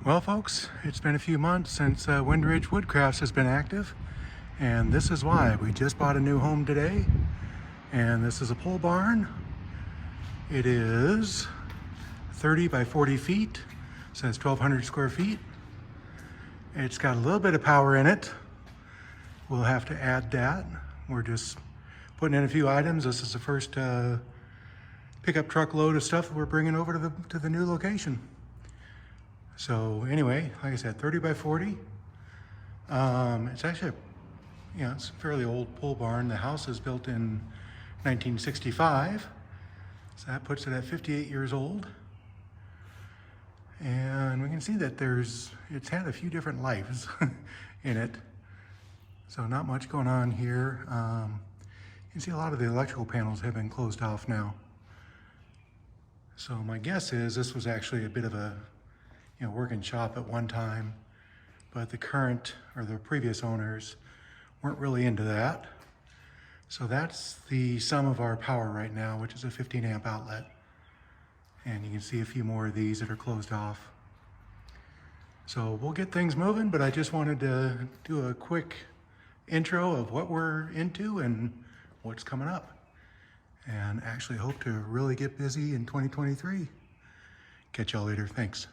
Well, folks, it's been a few months since Windridge Woodcrafts has been active, and this is why. We just bought a new home today, and this is a pole barn. It is 30 by 40 feet, so it's 1,200 square feet. It's got a little bit of power in it. We'll have to add that. We're just putting in a few items. This is the first pickup truckload of stuff we're bringing over to the new location. So anyway, like I said, 30 by 40. It's actually, it's a fairly old pole barn. The house is built in 1965. So that puts it at 58 years old. And we can see that it's had a few different lives in it. So not much going on here. You can see a lot of the electrical panels have been closed off now. So my guess is this was actually a bit of a working shop at one time, but the current or the previous owners weren't really into that. So that's the sum of our power right now, which is a 15 amp outlet. And you can see a few more of these that are closed off. So we'll get things moving, but I just wanted to do a quick intro of what we're into and what's coming up. And actually hope to really get busy in 2023. Catch y'all later. Thanks.